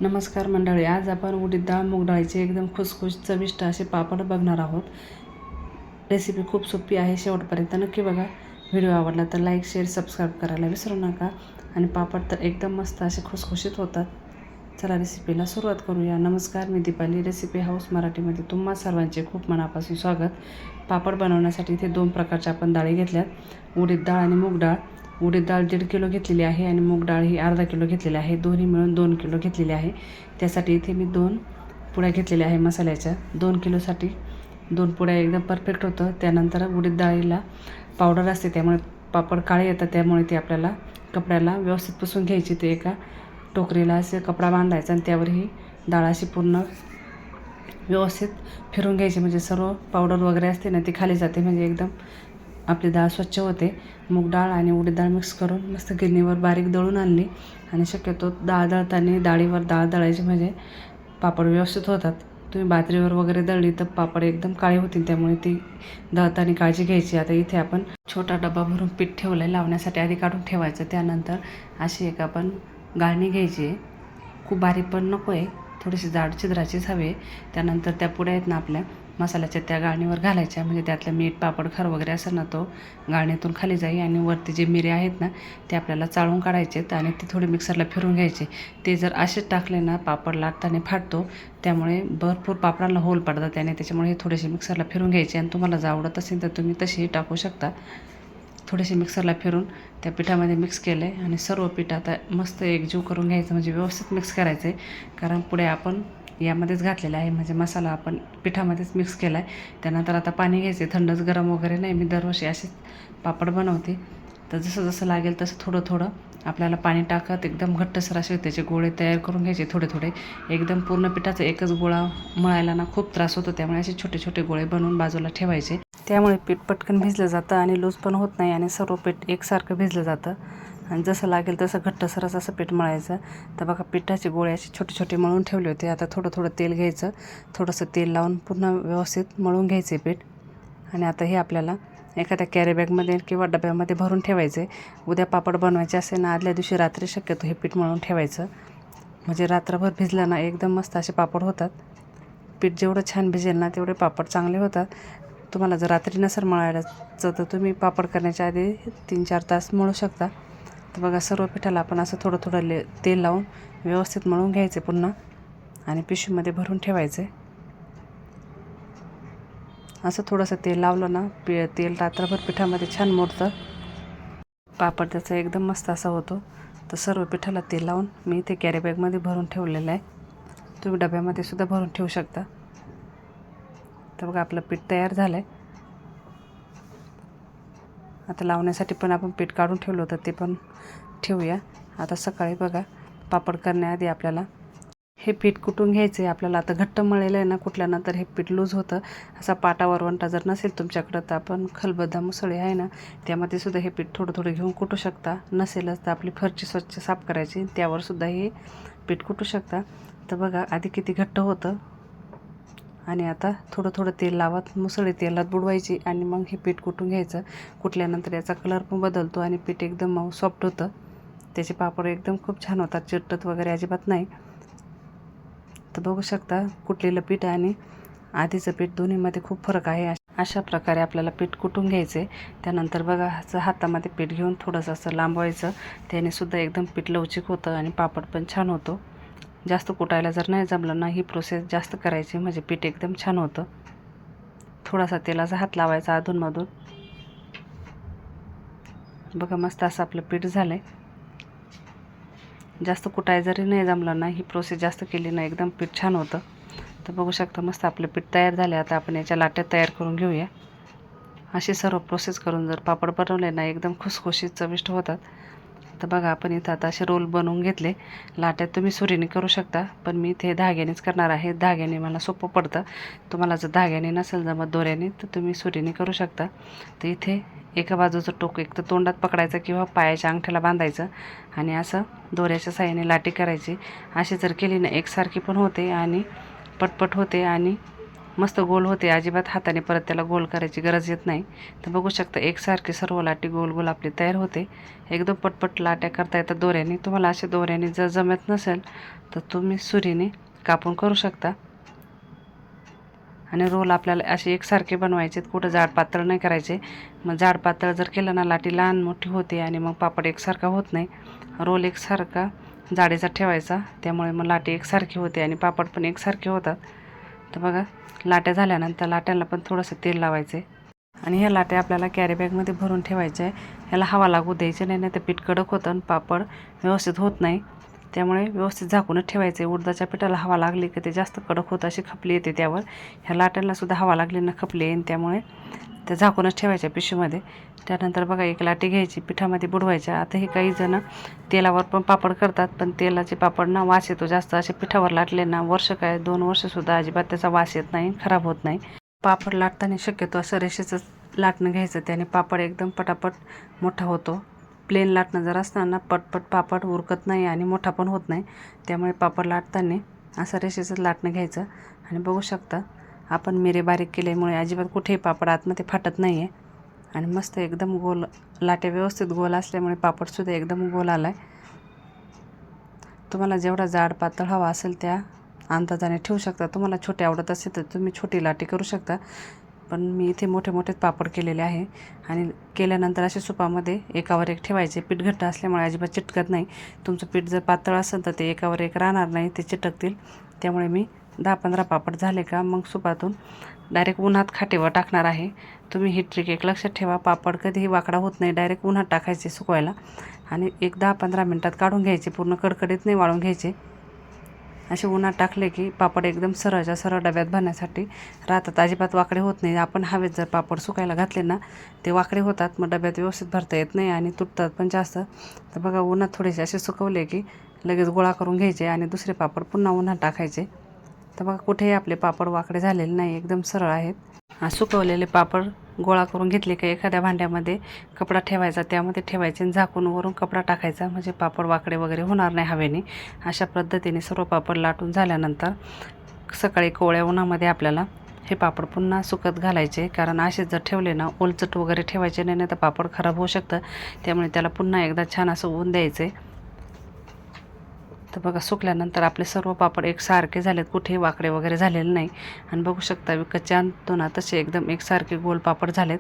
नमस्कार मंडळी, आज आपण उडीद डाळ मूग डाळीचे एकदम खुसखुशीत चविष्ट असे पापड बघणार आहोत। रेसिपी खूप सोपी आहे, शेवटपर्यंत नक्की बघा। व्हिडिओ आवडला तर लाईक शेअर सबस्क्राईब करायला विसरू नका। आणि पापड तर एकदम मस्त असे खुसखुशीत होतात। चला रेसिपीला सुरुवात करूया। नमस्कार, मी दीपाली, रेसिपी हाऊस मराठीमध्ये तुम्हा सर्वांचे खूप मनापासून स्वागत। पापड बनवण्यासाठी इथे 2 प्रकारच्या आपण डाळी घेतल्यात, उडीद डाळ आणि मूग डाळ। उडीद डाळ 1.5 किलो घेतलेली आहे आणि मूग डाळ ही अर्धा किलो घेतलेली आहे, दोन्ही मिळून 2 किलो घेतलेली आहे। त्यासाठी इथे मी 2 पुड्या घेतलेल्या आहे मसाल्याच्या। 2 किलोसाठी 2 पुड्या एकदम परफेक्ट होतं। त्यानंतर उडीद डाळीला पावडर असते, त्यामुळे पापड काळे येतात, त्यामुळे ते आपल्याला कपड्याला व्यवस्थित पुसून घ्यायची। ते एका टोकरीला असे कपडा बांधायचा आणि त्यावर ही डाळ अशी पूर्ण व्यवस्थित फिरून घ्यायची, म्हणजे सर्व पावडर वगैरे असते ना ती खाली जाते, म्हणजे एकदम आपली डाळ स्वच्छ होते। मूग डाळ आणि उडीद डाळ मिक्स करून मस्त गिरणीवर बारीक दळून आणली। आणि शक्यतो डाळ दळताना डाळीवर डाळ दळायची, म्हणजे पापड व्यवस्थित होतात। तुम्ही बाजरीवर वगैरे दळली तर पापड एकदम काळे होतील, त्यामुळे ती दळताना काळजी घ्यायची। आता इथे आपण छोटा डबा भरून पीठ ठेवलं आहे, लावण्यासाठी आधी काढून ठेवायचं। त्यानंतर अशी एक आपण गाळणी घ्यायची, खूप बारीक पण नको आहे, थोडीशी जाड छिद्राचीच हवी आहे। त्यानंतर त्या पुड्या आहेत ना आपल्या मसाल्याच्या, त्या गाळणीवर घालायच्या, म्हणजे त्यातलं मीठ पापड खार वगैरे असेल ना तो गाळणीतून खाली जाईल। आणि वरती जे मिरे आहेत ना ते आपल्याला चाळून काढायचे आणि ते थोडे मिक्सरला फिरून घ्यायचे। ते जर असेच टाकले ना पापड लाटताना फाटतो, त्यामुळे भरपूर पापडांना होल पडतात त्याच्यामुळे हे थोडेसे मिक्सरला फिरून घ्यायचे। आणि तुम्हाला जर आवडत असेल तर तुम्ही तसेही टाकू शकता। थोडेसे मिक्सरला फिरून त्या पिठामध्ये मिक्स केले आणि सर्व पीठ आता मस्त एकजीव करून घ्यायचं, म्हणजे व्यवस्थित मिक्स करायचं आहे। कारण पुढे आपण यामध्येच घातलेलं आहे, म्हणजे मसाला आपण पिठामध्येच मिक्स केला आहे। त्यानंतर आता पाणी घ्यायचे, थंडच गरम वगैरे नाही, मी दरवर्षी असेच पापड बनवते। तर जसं जसं लागेल तसं थोडं थोडं आपल्याला पाणी टाकत एकदम घट्टसर असे त्याचे गोळे तयार करून घ्यायचे, थोडे थोडे। एकदम पूर्ण पिठाचा एकच गोळा मळायला ना खूप त्रास होतो, त्यामुळे असे छोटे छोटे गोळे बनवून बाजूला ठेवायचे। त्यामुळे पीठ पटकन भिजलं जातं आणि लूज पण होत नाही, आणि सर्व पीठ एकसारखं भिजलं जातं। आणि जसं लागेल तसं घट्टसरच असं पीठ मळायचं। तर बघा, पिठाचे गोळे असे छोटे छोटे मळून ठेवले होते। आता थोडं थोडं तेल घ्यायचं, थोडंसं तेल लावून पुन्हा व्यवस्थित मळून घ्यायचे पीठ। आणि आता हे आपल्याला एखाद्या कॅरी बॅगमध्ये किंवा डब्यामध्ये भरून ठेवायचे। उद्या पापड बनवायचे असेल ना, आदल्या दिवशी रात्री शक्यतो हे पीठ मळून ठेवायचं, म्हणजे रात्रभर भिजलं ना एकदम मस्त असे पापड होतात। पीठ जेवढं छान भिजेल ना तेवढे पापड चांगले होतात। तुम्हाला जर रात्री नसेल मळायचं तर तुम्ही पापड करण्याच्या आधी 3-4 तास मळू शकता। तर बघा, सर्व पिठाला आपण असं थोडं थोडं तेल लावून व्यवस्थित मळून घ्यायचे पुन्हा, आणि पिशवीमध्ये भरून ठेवायचे। असं थोडंसं तेल लावलं ना तेल रात्रभर पिठामध्ये छान मुरतं, पापड त्याचा एकदम मस्त असा होतो। तर सर्व पिठाला तेल लावून मी इथे कॅरी बॅगमध्ये भरून ठेवलेलं आहे, तुम्ही डब्यामध्ये सुद्धा भरून ठेवू शकता। तर बघा, आपलं पीठ तयार झालं आहे। आता लावण्यासाठी पण आपण पीठ काढून ठेवलं होतं, ते पण ठेवूया। आता सकाळी बघा, पापड करण्याआधी आपल्याला हे पीठ कुटून घ्यायचं आहे। आपल्याला आता घट्ट मळलेलं आहे ना कुठल्यानंतर हे पीठ लूज होतं। असा पाटा वरवंटा जर नसेल तुमच्याकडं तर आपण खलबत्ता मुसळी आहे ना त्यामध्ये सुद्धा हे पीठ थोडं थोडं घेऊन कुटू शकता। नसेलच तर आपली फरची स्वच्छ साफ करायची, त्यावर सुद्धा हे पीठ कुटू शकता। तर बघा, आधी किती घट्ट होतं, आणि आता थोडं थोडं तेल लावत मुसळी तेलात बुडवायची आणि मग हे पीठ कुटून घ्यायचं। कुटल्यानंतर याचा कलर पण बदलतो आणि पीठ एकदम मऊ सॉफ्ट होतं, त्याचे पापड एकदम खूप छान होतात, चिटत वगैरे अजिबात नाही। तर बघू शकता, कुटलेलं पीठ आणि आधीचं पीठ दोन्हीमध्ये खूप फरक आहे। अशा प्रकारे आपल्याला पीठ कुटून घ्यायचे। त्यानंतर बघा, हातामध्ये पीठ घेऊन थोडंसं असं लांबवायचं, त्याने सुद्धा एकदम पीठ लवचिक होतं आणि पापड पण छान होतो। जास्त कुटायला जर नाही जमलं ना, ही प्रोसेस जास्त करायची, म्हणजे पीठ एकदम छान होतं। थोडासा तेलाचा हात लावायचा अधूनमधून। बघा, मस्त असं आपलं पीठ झालं आहे। जास्त कुटाय जरी नाही जमलं ना, ही प्रोसेस जास्त केली ना एकदम पीठ छान होतं। तर बघू शकता, मस्त आपलं पीठ तयार झाले। आता आपण याच्या लाट्या तयार करून घेऊया। अशी सर्व प्रोसेस करून जर पापड बनवले ना एकदम खुसखुशीत चविष्ट होतात। तर बघा, आपण इथं आता असे रोल बनवून घेतले। लाट्या तुम्ही सुरीने करू शकता, पण मी इथे धाग्यानेच करणार आहे, धाग्याने मला सोपं पडतं। तुम्हाला जर धाग्याने नसेल जमत दोऱ्याने तर तुम्ही सुरीने करू शकता। तर इथे एका बाजूचं टोक एक तर तोंडात पकडायचं किंवा पायाच्या अंगठ्याला बांधायचं, आणि असं दोऱ्याच्या साहाय्याने लाटी करायची। अशी जर केली ना एकसारखी पण होते आणि पटपट होते आणि मस्त गोल होते, अजिबात हाताने परत त्याला गोल करायची गरज येत नाही. तर बघू शकता एकसारखी सर्व लाटी गोल गोल आपली तयार होते. एकदम पटपट लाट्या करता येतात दोऱ्याने. तुम्हाला असे दोऱ्याने जर जमत नसेल तर तुम्ही सुरीने कापून करू शकता. आणि रोल आपल्याला असे एकसारखे बनवायचे, कुठं जाड पातळ नाही करायचे. मग जाड पातळ जर केलं ना लाटी लहान मोठी होते आणि मग पापड एकसारखा होत नाही. रोल एकसारखा जाडीचा ठेवायचा, त्यामुळे मग लाटी एकसारखी होते आणि पापड पण एकसारखे होतात. तर बघा लाट्या झाल्यानंतर लाट्यांना पण थोडंसं तेल लावायचे आणि ह्या लाट्या आपल्याला कॅरी बॅगमध्ये भरून ठेवायच्या आहे. ह्याला हवा लागू द्यायची नाही, नाही तर पीठ कडक होतं आणि पापड व्यवस्थित होत नाही. त्यामुळे व्यवस्थित झाकूनच ठेवायचे. उडदाच्या पिठाला हवा लागली की ते जास्त कडक होतं, अशी खपली येते त्यावर. ह्या लाट्यांना सुद्धा हवा लागली ना खपली येईल, त्यामुळे त्या झाकूनच ठेवायच्या पिशवीमध्ये. त्यानंतर बघा एक लाटी घ्यायची, पिठामध्ये बुडवायच्या. आता हे काही जण तेलावर पण पापड करतात, पण तेलाचे पापड ना वास येतो जास्त. असे पिठावर लाटले ना वर्ष काय 2 वर्षसुद्धा अजिबात त्याचा वास येत नाही, खराब होत नाही. पापड लाटताना शक्यतो असं रेषेचं लाटणं घ्यायचं, त्याने पापड एकदम पटापट मोठा होतो. प्लेन लाटणं जर असताना पटपट पापड उरकत नाही आणि मोठा पण होत नाही. त्यामुळे पापड लाटताना असं रेषेचंच लाटणं घ्यायचं. आणि बघू शकता आपण मिरे बारीक केल्यामुळे अजिबात कुठेही पापड आतमध्ये फाटत नाही आहे. आणि मस्त एकदम गोल लाट्या व्यवस्थित गोल असल्यामुळे पापडसुद्धा एकदम गोल आला आहे. तुम्हाला जेवढा जाड पातळ हवा असेल त्या अंदाजाने ठेवू शकता. तुम्हाला छोटे आवडत असेल तर तुम्ही छोटी लाटी करू शकता, पण मी इथे मोठे मोठेच पापड केलेले आहे. आणि केल्यानंतर असे सुपामध्ये एकावर एक ठेवायचे. पीठ घट्ट असल्यामुळे अजिबात चिटकत नाही. तुमचं पीठ जर पातळ असेल तर ते एकावर एक राहणार नाही, ते चिटकतील. त्यामुळे मी 10-15 पापड झाले का मग सुपातून डायरेक्ट उन्हात खाटेवर टाकणार आहे. तुम्ही ही ट्रिक एक लक्षात ठेवा, पापड कधीही वाकडा होत नाही. डायरेक्ट उन्हात टाकायचे सुकवायला आणि एक 10-15 मिनटात काढून घ्यायचे. पूर्ण कडकडीत नाही वाळून घ्यायचे. असे उन्हात टाकले की पापड एकदम सरळच्या सरळ डब्यात भरण्यासाठी राहतात, अजिबात वाकडे होत नाही. आपण हवेत जर पापड सुकायला घातले ना ते वाकडे होतात, मग डब्यात व्यवस्थित भरता येत नाही आणि तुटतात पण जास्त. तर बघा उन्हात थोडेसे असे सुकवले की लगेच गोळा करून घ्यायचे आणि दुसरे पापड पुन्हा उन्हात टाकायचे. तर बघा कुठेही आपले पापड वाकडे झालेले नाही, एकदम सरळ आहेत. सुकवलेले पापड गोळा करून घेतले की एखाद्या भांड्यामध्ये कपडा ठेवायचा, त्यामध्ये ठेवायचे आणि झाकून वरून कपडा टाकायचा, म्हणजे पापड वाकडे वगैरे होणार नाही हवेने. अशा पद्धतीने सर्व पापड लाटून झाल्यानंतर सकाळी कोवळ्या उन्हामध्ये आपल्याला हे पापड पुन्हा सुकत घालायचे. कारण असेच जर ठेवले ना ओलचट वगैरे ठेवायचे नाही, तर पापड खराब होऊ शकतं. त्यामुळे त्याला पुन्हा एकदा छान असं ऊन द्यायचे. तर बघा सुकल्यानंतर आपले सर्व पापड एकसारखे झालेत, कुठेही वाकडे वगैरे झालेले नाही. आणि बघू शकता विकतचे आणतो ना तसे एकदम एकसारखे गोल पापड झालेत.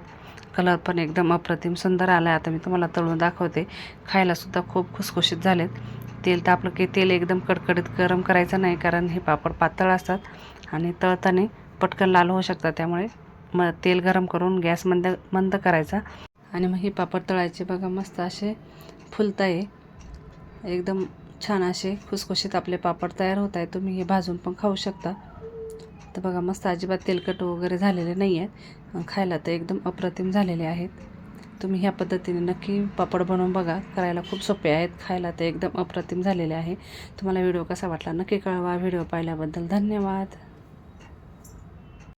कलर पण एकदम अप्रतिम सुंदर आला आहे. आता मी तुम्हाला तळून दाखवते. खायलासुद्धा खूप खुसखुशीत झालेत. तेल तापलं की तेल एकदम कडकडीत गरम करायचं नाही, कारण हे पापड पातळ असतात आणि तळताना पटकन लाल होऊ शकतात. त्यामुळे मग तेल गरम करून गॅस मंद करायचा आणि मग हे पापड तळायचे. बघा मस्त असे फुलताय, एकदम छान असे खुसखुशीत आपले पापड तयार होत आहे. तुम्ही हे भाजून पण खाऊ शकता. तर बघा मस्त अजिबात तेलकट वगैरे झालेले नाही आहेत. खायला तर एकदम अप्रतिम झालेले आहेत. तुम्ही ह्या पद्धतीने नक्की पापड बनवून बघा, करायला खूप सोपे आहेत, खायला तर एकदम अप्रतिम झालेले आहे. तुम्हाला व्हिडिओ कसा वाटला नक्की कळवा. व्हिडिओ पाहिल्याबद्दल धन्यवाद.